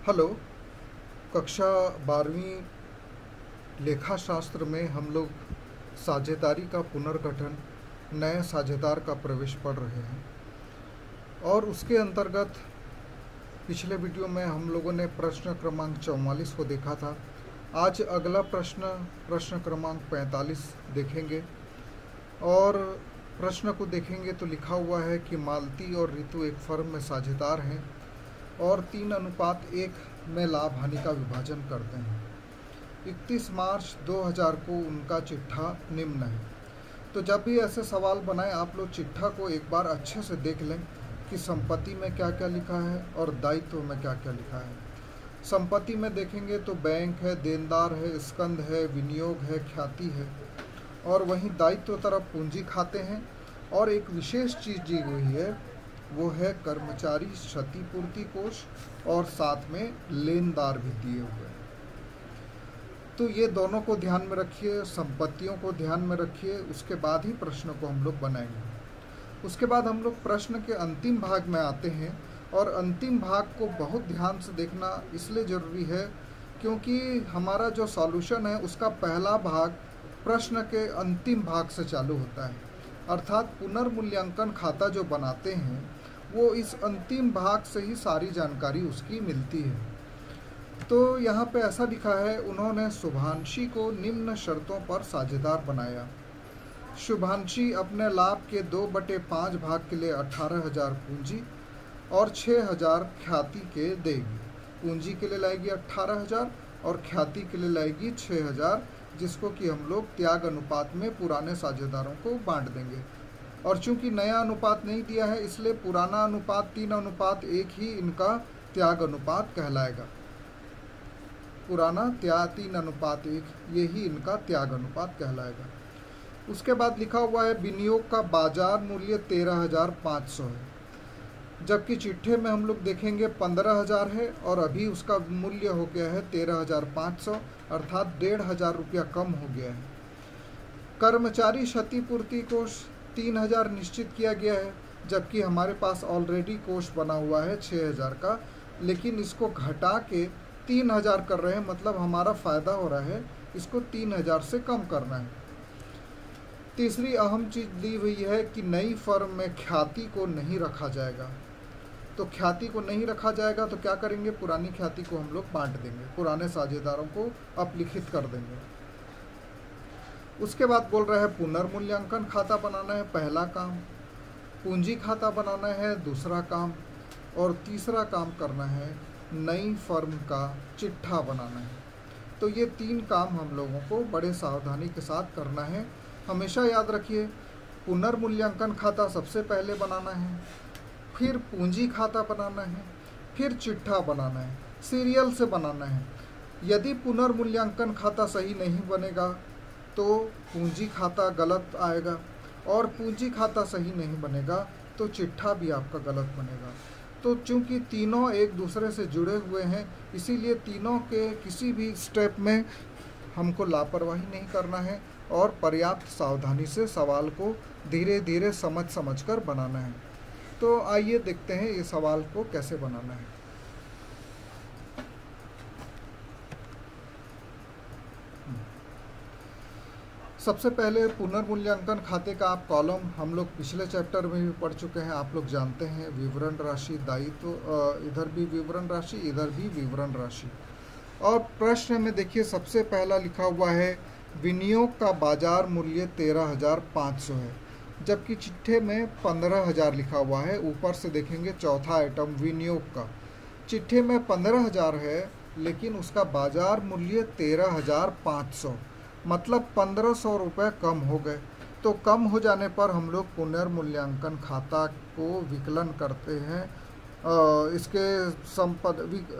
Hello. कक्षा 12वीं लेखाशास्त्र में हम लोग साझेदारी का पुनर्गठन, नए साझेदार का प्रवेश पढ़ रहे हैं और उसके अंतर्गत पिछले वीडियो में हम लोगों ने प्रश्न क्रमांक 44 को देखा था। आज अगला प्रश्न क्रमांक 45 देखेंगे और प्रश्न को देखेंगे तो लिखा हुआ है कि मालती और रितु एक फर्म में साझेदार हैं और 3:1 में लाभ हानि का विभाजन करते हैं। 31 मार्च 2000 को उनका चिट्ठा निम्न है। तो जब भी ऐसे सवाल बनाएं आप लोग चिट्ठा को एक बार अच्छे से देख लें कि संपत्ति में क्या क्या लिखा है और दायित्व में क्या क्या लिखा है। संपत्ति में देखेंगे तो बैंक है, देनदार है, स्कंद है, विनियोग है, ख्याति है और वहीं दायित्व तरफ पूंजी खाते हैं और एक विशेष चीज़ दी हुई है वो है कर्मचारी क्षतिपूर्ति कोष और साथ में लेनदार भी दिए हुए हैं। तो ये दोनों को ध्यान में रखिए, संपत्तियों को ध्यान में रखिए, उसके बाद ही प्रश्न को हम लोग बनाएंगे। उसके बाद हम लोग प्रश्न के अंतिम भाग में आते हैं और अंतिम भाग को बहुत ध्यान से देखना इसलिए ज़रूरी है क्योंकि हमारा जो सॉल्यूशन है उसका पहला भाग प्रश्न के अंतिम भाग से चालू होता है, अर्थात पुनर्मूल्यांकन खाता जो बनाते हैं वो इस अंतिम भाग से ही सारी जानकारी उसकी मिलती है। तो यहाँ पे ऐसा लिखा है, उन्होंने शुभांशी को निम्न शर्तों पर साझेदार बनाया। शुभांशी अपने लाभ के 2/5 भाग के लिए 18,000 पूंजी और 6,000 ख्याति के देगी। पूंजी के लिए लाएगी 18,000 और ख्याति के लिए लाएगी 6,000, जिसको कि हम लोग त्याग अनुपात में पुराने साझेदारों को बांट देंगे। और चूंकि नया अनुपात नहीं दिया है इसलिए पुराना अनुपात 3:1 ही इनका त्याग अनुपात कहलाएगा। पुराना 3:1 ये ही इनका त्याग अनुपात कहलाएगा। उसके बाद लिखा हुआ है विनियोग का बाजार मूल्य 13,500 है, जबकि चिट्ठे में हम लोग देखेंगे 15,000 है और अभी उसका मूल्य हो गया है 13,500, अर्थात 1,500 रुपया कम हो गया है। कर्मचारी क्षतिपूर्ति कोष 3,000 निश्चित किया गया है, जबकि हमारे पास ऑलरेडी कोष बना हुआ है 6,000 का, लेकिन इसको घटा के 3,000 कर रहे हैं, मतलब हमारा फ़ायदा हो रहा है, इसको 3,000 से कम करना है। तीसरी अहम चीज़ दी हुई है कि नई फर्म में ख्याति को नहीं रखा जाएगा। तो ख्याति को नहीं रखा जाएगा तो क्या करेंगे, पुरानी ख्याति को हम लोग बांट देंगे, पुराने साझेदारों को अपलिखित कर देंगे। उसके बाद बोल रहे हैं पुनर्मूल्यांकन खाता बनाना है पहला काम, पूंजी खाता बनाना है दूसरा काम और तीसरा काम करना है नई फर्म का चिट्ठा बनाना है। तो ये 3 काम हम लोगों को बड़े सावधानी के साथ करना है। हमेशा याद रखिए, पुनर्मूल्यांकन खाता सबसे पहले बनाना है, फिर पूंजी खाता बनाना है, फिर चिट्ठा बनाना है, सीरियल से बनाना है। यदि पुनर्मूल्यांकन खाता सही नहीं बनेगा तो पूंजी खाता गलत आएगा और पूंजी खाता सही नहीं बनेगा तो चिट्ठा भी आपका गलत बनेगा। तो चूंकि तीनों एक दूसरे से जुड़े हुए हैं इसीलिए तीनों के किसी भी स्टेप में हमको लापरवाही नहीं करना है और पर्याप्त सावधानी से सवाल को धीरे धीरे समझ कर बनाना है। तो आइए देखते हैं ये सवाल को कैसे बनाना है। सबसे पहले पुनर्मूल्यांकन खाते का आप कॉलम हम लोग पिछले चैप्टर में भी पढ़ चुके हैं, आप लोग जानते हैं। विवरण राशि, दायित्व, इधर भी विवरण राशि, इधर भी विवरण राशि। और प्रश्न में देखिए सबसे पहला लिखा हुआ है विनियोग का बाजार मूल्य 13,500 है, जबकि चिट्ठे में 15,000 लिखा हुआ है। ऊपर से देखेंगे चौथा आइटम विनियोग का, चिट्ठे में 15,000 है लेकिन उसका बाजार मूल्य 13,500, मतलब 1,500 रुपये कम हो गए। तो कम हो जाने पर हम लोग पुनर्मूल्यांकन खाता को विकलन करते हैं, इसके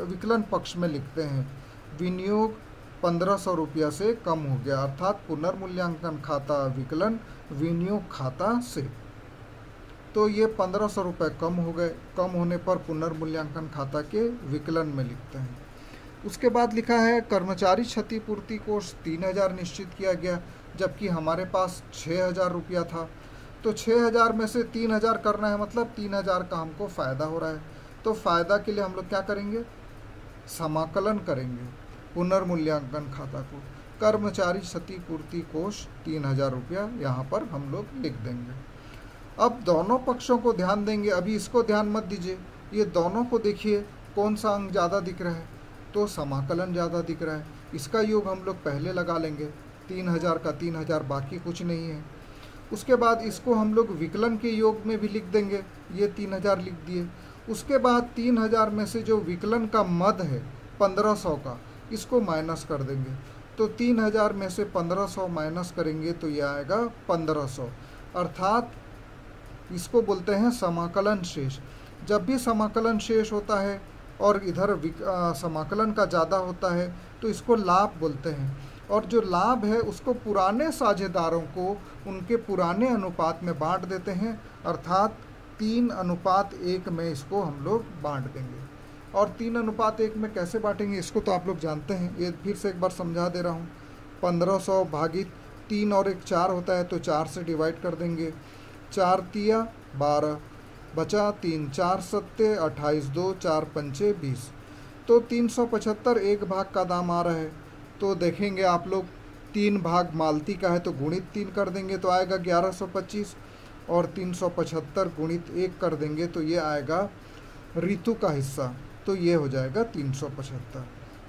विकलन पक्ष में लिखते हैं विनियोग 1,500 रुपया से कम हो गया, अर्थात पुनर्मूल्यांकन खाता विकलन विनियोग खाता से। तो ये 1,500 रुपये कम हो गए, कम होने पर पुनर्मूल्यांकन खाता के विकलन में लिखते हैं। उसके बाद लिखा है कर्मचारी क्षतिपूर्ति कोष 3,000 निश्चित किया गया, जबकि हमारे पास 6,000 रुपया था। तो 6,000 में से 3,000 करना है, मतलब 3,000 का हमको फ़ायदा हो रहा है। तो फ़ायदा के लिए हम लोग क्या करेंगे, समाकलन करेंगे पुनर्मूल्यांकन खाता को। कर्मचारी क्षतिपूर्ति कोष 3000 रुपया यहाँ पर हम लोग लिख देंगे। अब दोनों पक्षों को ध्यान देंगे, अभी इसको ध्यान मत दीजिए, ये दोनों को देखिए कौन सा अंक ज़्यादा दिख रहा है, तो समाकलन ज़्यादा दिख रहा है। इसका योग हम लोग पहले लगा लेंगे, 3000 का 3000, बाकी कुछ नहीं है। उसके बाद इसको हम लोग विकलन के योग में भी लिख देंगे, ये 3000 लिख दिए। उसके बाद 3000 में से जो विकलन का मद है 1500 का, इसको माइनस कर देंगे। तो 3000 में से 1500 माइनस करेंगे तो ये आएगा 1500, अर्थात इसको बोलते हैं समाकलन शेष। जब भी समाकलन शेष होता है और इधर समाकलन का ज़्यादा होता है तो इसको लाभ बोलते हैं, और जो लाभ है उसको पुराने साझेदारों को उनके पुराने अनुपात में बांट देते हैं, अर्थात 3:1 में इसको हम लोग बांट देंगे। और 3:1 में कैसे बांटेंगे इसको तो आप लोग जानते हैं, ये फिर से एक बार समझा दे रहा हूँ। 1500 भागित 3 और 1 4 होता है, तो 4 से डिवाइड कर देंगे। 4 तिया 12, बचा 3, 4 सत्ते 28, 2 4 पंचे 20, तो 375 एक भाग का दाम आ रहा है। तो देखेंगे आप लोग 3 भाग मालती का है तो गुणित 3 कर देंगे तो आएगा 1125, और 375 गुणित 1 कर देंगे तो ये आएगा ऋतु का हिस्सा, तो ये हो जाएगा 375।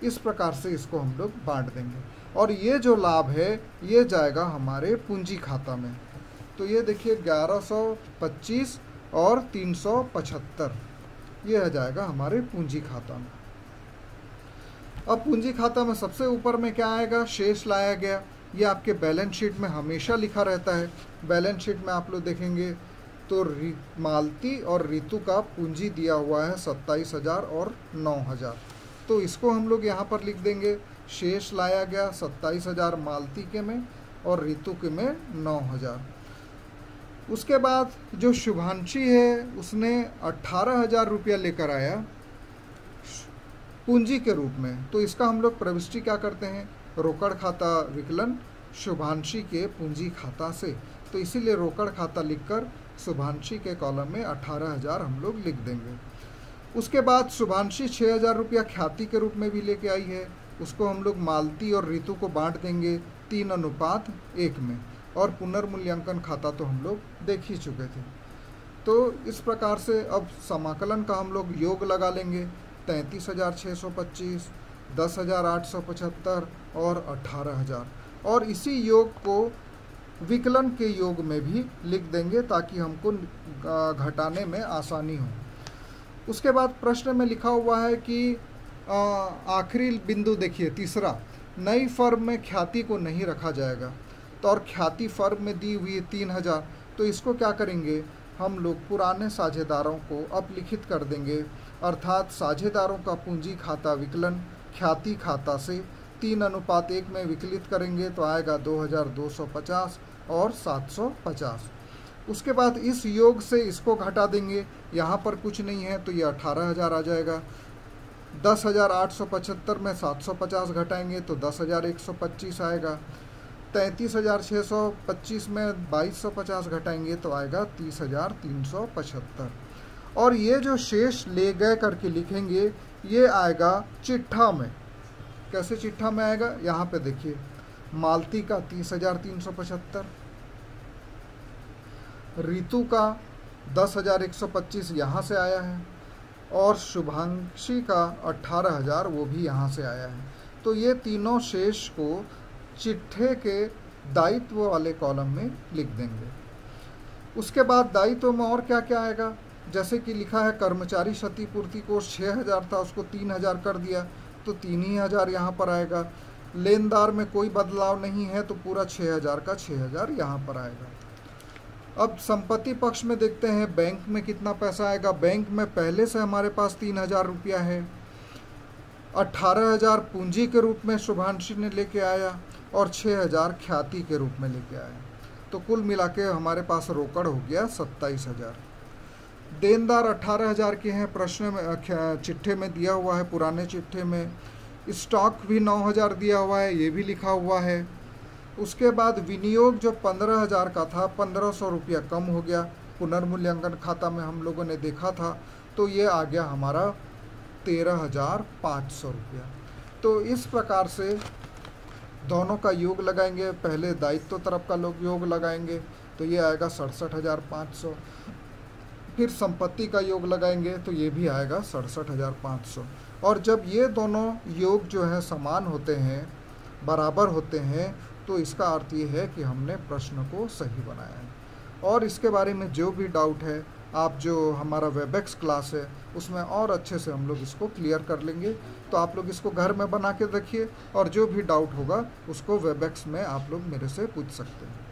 इस प्रकार से इसको हम लोग बांट देंगे, और ये जो लाभ है ये जाएगा हमारे पूंजी खाता में। तो ये देखिए 1125 और 375, ये आ जाएगा हमारे पूंजी खाता में। अब पूंजी खाता में सबसे ऊपर में क्या आएगा, शेष लाया गया। ये आपके बैलेंस शीट में हमेशा लिखा रहता है। बैलेंस शीट में आप लोग देखेंगे तो मालती और ऋतु का पूंजी दिया हुआ है 27,000 और 9,000, तो इसको हम लोग यहाँ पर लिख देंगे। शेष लाया गया 27,000 मालती के में और ऋतु के में 9,000। उसके बाद जो शुभांशी है उसने 18,000 रुपया लेकर आया पूंजी के रूप में, तो इसका हम लोग प्रविष्टि क्या करते हैं, रोकड़ खाता विकलन शुभांशी के पूंजी खाता से, तो इसीलिए रोकड़ खाता लिखकर शुभांशी के कॉलम में 18,000 हम लोग लिख देंगे। उसके बाद शुभांशी 6,000 रुपया ख्याति के रूप में भी लेके आई है, उसको हम लोग मालती और ऋतु को बांट देंगे 3:1 में, और पुनर्मूल्यांकन खाता तो हम लोग देख ही चुके थे। तो इस प्रकार से अब समाकलन का हम लोग योग लगा लेंगे, 33,625, 10,875 और 18,000, और इसी योग को विकलन के योग में भी लिख देंगे ताकि हमको घटाने में आसानी हो। उसके बाद प्रश्न में लिखा हुआ है कि आखिरी बिंदु देखिए तीसरा, नई फर्म में ख्याति को नहीं रखा जाएगा, तो और ख्याति फर्म में दी हुई है 3,000, तो इसको क्या करेंगे हम लोग पुराने साझेदारों को अपलिखित कर देंगे, अर्थात साझेदारों का पूंजी खाता विकलन ख्याति खाता से 3:1 में विकलित करेंगे तो आएगा 2,250 और 750। उसके बाद इस योग से इसको घटा देंगे, यहाँ पर कुछ नहीं है तो ये 18,000 आ जाएगा। 10,875 में 750 घटाएंगे तो 10,125 आएगा। 33,625 में 2,250 घटाएंगे तो आएगा 30,375, और ये जो शेष ले गए करके लिखेंगे ये आएगा चिट्ठा में। कैसे चिट्ठा में आएगा, यहाँ पे देखिए मालती का 30,375, ऋतु का 10,125 यहाँ से आया है, और शुभांशी का 18,000 वो भी यहाँ से आया है। तो ये तीनों शेष को चिट्ठे के दायित्व वाले कॉलम में लिख देंगे। उसके बाद दायित्व में और क्या क्या आएगा, जैसे कि लिखा है कर्मचारी क्षतिपूर्ति कोष 6,000 था उसको 3,000 कर दिया तो 3,000 यहाँ पर आएगा। लेनदार में कोई बदलाव नहीं है तो पूरा 6,000 का 6,000 यहाँ पर आएगा। अब संपत्ति पक्ष में देखते हैं बैंक में कितना पैसा आएगा। बैंक में पहले से हमारे पास 3,000 रुपया है, 18,000 पूंजी के रूप में शुभांशी ने लेके आया और 6,000 ख्याति के रूप में लेके आया, तो कुल मिला के हमारे पास रोकड़ हो गया 27,000। देनदार 18,000 के हैं, प्रश्न में चिट्ठे में दिया हुआ है, पुराने चिट्ठे में। स्टॉक भी 9,000 दिया हुआ है, ये भी लिखा हुआ है। उसके बाद विनियोग जो 15,000 का था 1,500 रुपया कम हो गया, पुनर्मूल्यांकन खाता में हम लोगों ने देखा था, तो ये आ गया हमारा 13,500 रुपया। तो इस प्रकार से दोनों का योग लगाएंगे। पहले दायित्व तरफ का लोग योग लगाएंगे तो ये आएगा 67,500। फिर संपत्ति का योग लगाएंगे तो ये भी आएगा 67,500। और जब ये दोनों योग जो है समान होते हैं, बराबर होते हैं, तो इसका अर्थ ये है कि हमने प्रश्न को सही बनाया है। और इसके बारे में जो भी डाउट है, आप जो हमारा वेबएक्स क्लास है उसमें और अच्छे से हम लोग इसको क्लियर कर लेंगे। तो आप लोग इसको घर में बना के देखिए और जो भी डाउट होगा उसको वेबएक्स में आप लोग मेरे से पूछ सकते हैं।